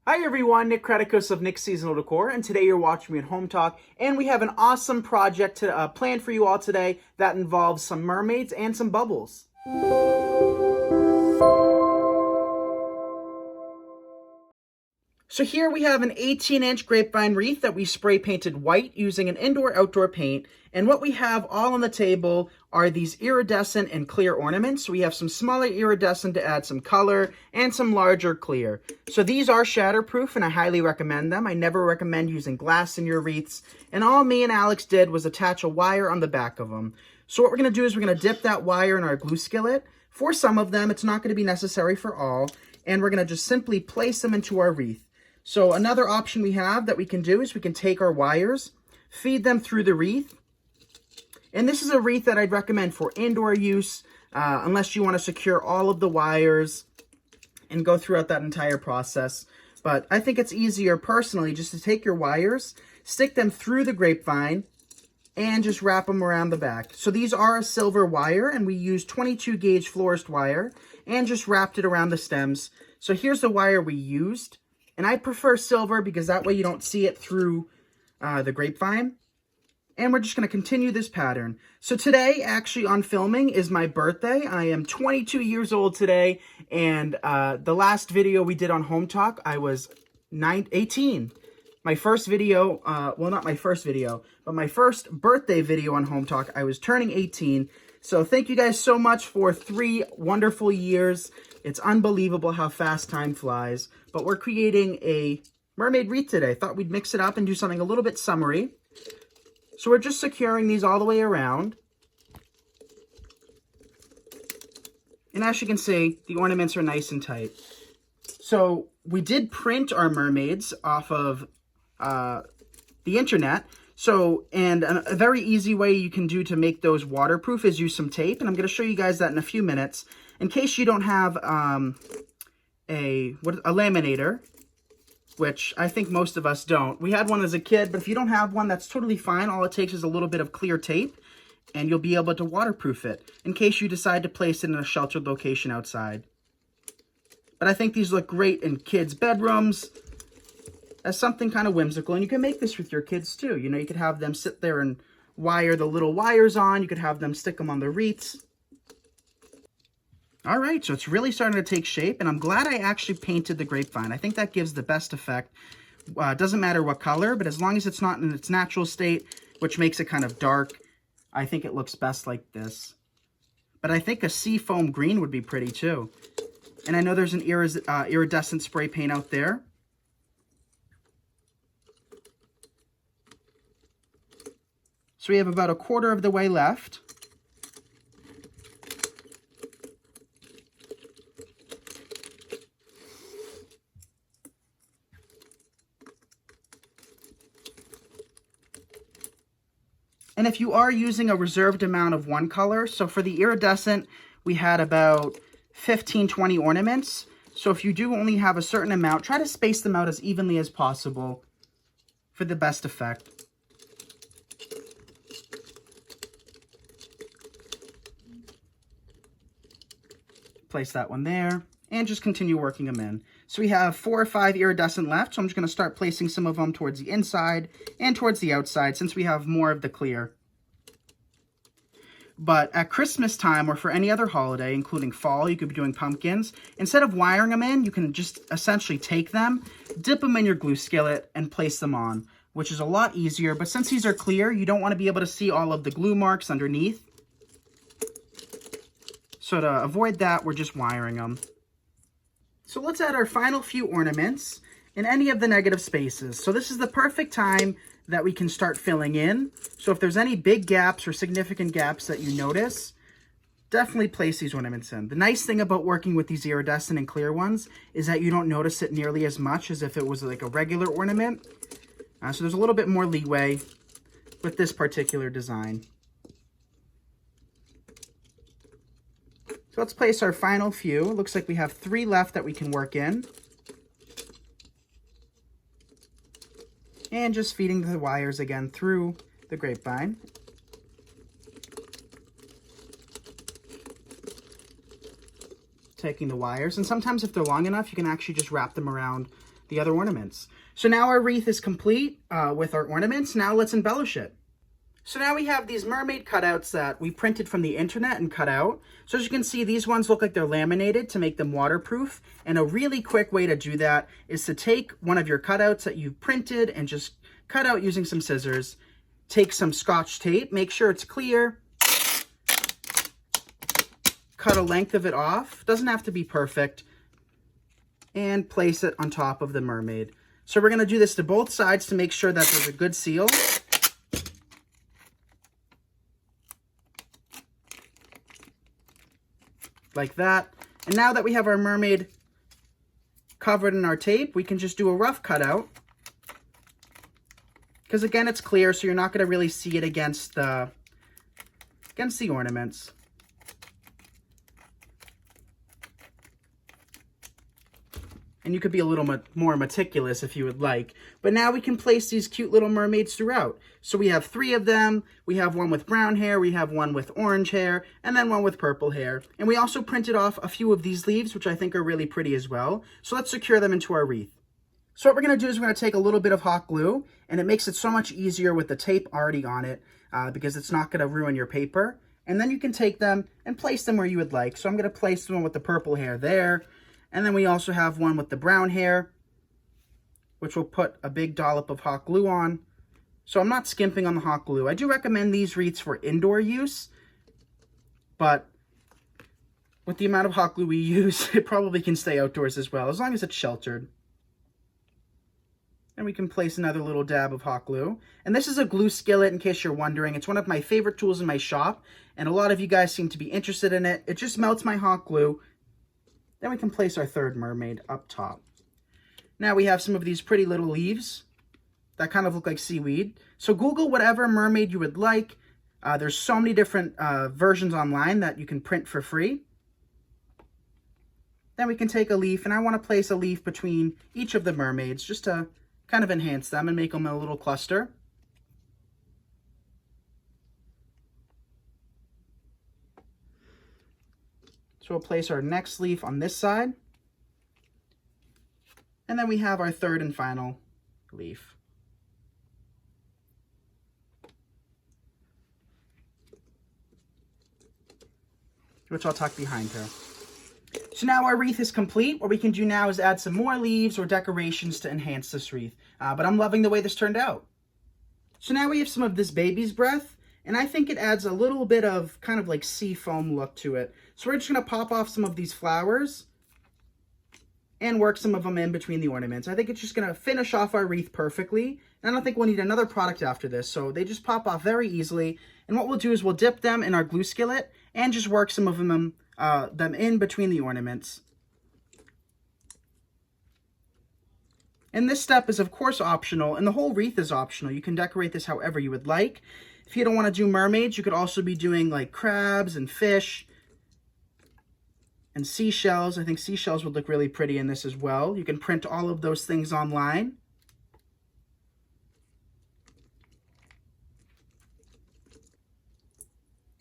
Hi everyone, Nick Kretikos of Nick's Seasonal Decor, and today you're watching me at Home Talk, and we have an awesome project planned for you all today that involves some mermaids and some bubbles. So here we have an 18-inch grapevine wreath that we spray painted white using an indoor-outdoor paint. And what we have all on the table are these iridescent and clear ornaments. So we have some smaller iridescent to add some color and some larger clear. So these are shatterproof and I highly recommend them. I never recommend using glass in your wreaths. And all me and Alex did was attach a wire on the back of them. So what we're going to do is we're going to dip that wire in our glue skillet. For some of them, it's not going to be necessary for all. And we're going to just simply place them into our wreath. So another option we have that we can do is we can take our wires, feed them through the wreath. And this is a wreath that I'd recommend for indoor use, unless you want to secure all of the wires and go throughout that entire process. But I think it's easier personally just to take your wires, stick them through the grapevine, and just wrap them around the back. So these are a silver wire, and we use 22 gauge florist wire, and just wrapped it around the stems. So here's the wire we used. And I prefer silver because that way you don't see it through the grapevine. And we're just going to continue this pattern. So today, actually on filming, is my birthday. I am 22 years old today. And the last video we did on Home Talk, I was 18. My first video, well, not my first video, but my first birthday video on Home Talk, I was turning 18. So thank you guys so much for 3 wonderful years. It's unbelievable how fast time flies. But we're creating a mermaid wreath today. Thought we'd mix it up and do something a little bit summery. So we're just securing these all the way around. And as you can see, the ornaments are nice and tight. So we did print our mermaids off of the internet. So, and a very easy way you can do to make those waterproof is use some tape. And I'm going to show you guys that in a few minutes. In case you don't have a laminator, which I think most of us don't. We had one as a kid, but if you don't have one, that's totally fine. All it takes is a little bit of clear tape, and you'll be able to waterproof it in case you decide to place it in a sheltered location outside. But I think these look great in kids' bedrooms as something kind of whimsical. And you can make this with your kids too. You know, you could have them sit there and wire the little wires on. You could have them stick them on the wreaths. All right, so it's really starting to take shape, and I'm glad I actually painted the grapevine. I think that gives the best effect. It doesn't matter what color, but as long as it's not in its natural state, which makes it kind of dark, I think it looks best like this. But I think a sea foam green would be pretty too. And I know there's an iridescent spray paint out there. So we have about a quarter of the way left. And if you are using a reserved amount of one color, so for the iridescent, we had about 15, 20 ornaments. So if you do only have a certain amount, try to space them out as evenly as possible for the best effect. Place that one there, and just continue working them in. So we have 4 or 5 iridescent left, so I'm just going to start placing some of them towards the inside and towards the outside since we have more of the clear. But at Christmas time or for any other holiday, including fall, you could be doing pumpkins. Instead of wiring them in, you can just essentially take them, dip them in your glue skillet, and place them on, which is a lot easier. But since these are clear, you don't want to be able to see all of the glue marks underneath. So to avoid that, we're just wiring them. So let's add our final few ornaments in any of the negative spaces. So this is the perfect time that we can start filling in. So if there's any big gaps or significant gaps that you notice, definitely place these ornaments in. The nice thing about working with these iridescent and clear ones is that you don't notice it nearly as much as if it was like a regular ornament. So there's a little bit more leeway with this particular design. So let's place our final few. It looks like we have 3 left that we can work in. And just feeding the wires again through the grapevine. Taking the wires, and sometimes if they're long enough, you can actually just wrap them around the other ornaments. So now our wreath is complete with our ornaments. Now let's embellish it. So now we have these mermaid cutouts that we printed from the internet and cut out. So as you can see, these ones look like they're laminated to make them waterproof. And a really quick way to do that is to take one of your cutouts that you've printed and just cut out using some scissors. Take some Scotch tape, make sure it's clear. Cut a length of it off. Doesn't have to be perfect. And place it on top of the mermaid. So we're going to do this to both sides to make sure that there's a good seal. Like that. And now that we have our mermaid covered in our tape, we can just do a rough cutout. Because again, it's clear, so you're not going to really see it against the ornaments. And you could be a little more meticulous if you would like. But now we can place these cute little mermaids throughout. So we have 3 of them. We have one with brown hair. We have one with orange hair. And then one with purple hair. And we also printed off a few of these leaves, which I think are really pretty as well. So let's secure them into our wreath. So what we're going to do is we're going to take a little bit of hot glue. And it makes it so much easier with the tape already on it. Because it's not going to ruin your paper. And then you can take them and place them where you would like. So I'm going to place the one with the purple hair there. And then we also have one with the brown hair, which we'll put a big dollop of hot glue on. So I'm not skimping on the hot glue. I do recommend these wreaths for indoor use, but with the amount of hot glue we use, it probably can stay outdoors as well, as long as it's sheltered. And we can place another little dab of hot glue. And this is a glue skillet, in case you're wondering. It's one of my favorite tools in my shop, and a lot of you guys seem to be interested in it. It just melts my hot glue. Then we can place our third mermaid up top. Now we have some of these pretty little leaves that kind of look like seaweed. So Google whatever mermaid you would like. There's so many different versions online that you can print for free. Then we can take a leaf, and I want to place a leaf between each of the mermaids just to kind of enhance them and make them a little cluster. So we'll place our next leaf on this side. And then we have our third and final leaf. Which I'll tuck behind her. So now our wreath is complete. What we can do now is add some more leaves or decorations to enhance this wreath. But I'm loving the way this turned out. So now we have some of this baby's breath. And I think it adds a little bit of kind of like sea foam look to it. So we're just going to pop off some of these flowers and work some of them in between the ornaments. I think it's just going to finish off our wreath perfectly. And I don't think we'll need another product after this. So they just pop off very easily. And what we'll do is we'll dip them in our glue skillet and just work some of them in between the ornaments. And this step is of course optional, and the whole wreath is optional. You can decorate this however you would like. If you don't want to do mermaids, you could also be doing like crabs and fish and seashells. I think seashells would look really pretty in this as well. You can print all of those things online.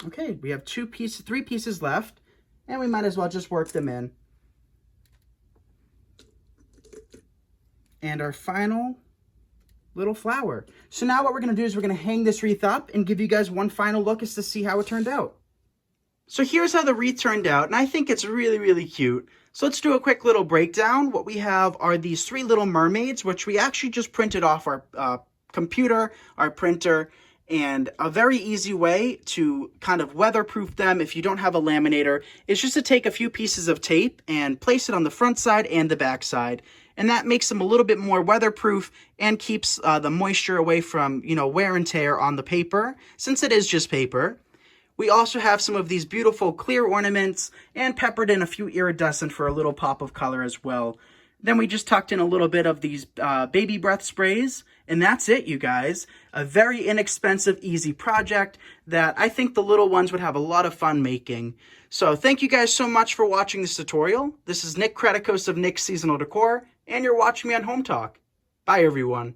Okay, we have 3 pieces left, and we might as well just work them in. And our final little flower. So now what we're going to do is we're going to hang this wreath up and give you guys one final look as to see how it turned out. So here's how the wreath turned out, and I think it's really, really cute. So let's do a quick little breakdown. What we have are these 3 little mermaids, which we actually just printed off our computer, our printer, and a very easy way to kind of weatherproof them if you don't have a laminator is just to take a few pieces of tape and place it on the front side and the back side. And that makes them a little bit more weatherproof and keeps the moisture away from, wear and tear on the paper, since it is just paper. We also have some of these beautiful clear ornaments and peppered in a few iridescent for a little pop of color as well. Then we just tucked in a little bit of these baby breath sprays, and that's it, you guys. A very inexpensive, easy project that I think the little ones would have a lot of fun making. So thank you guys so much for watching this tutorial. This is Nick Kretikos of Nick's Seasonal Decor, and you're watching me on Home Talk. Bye, everyone.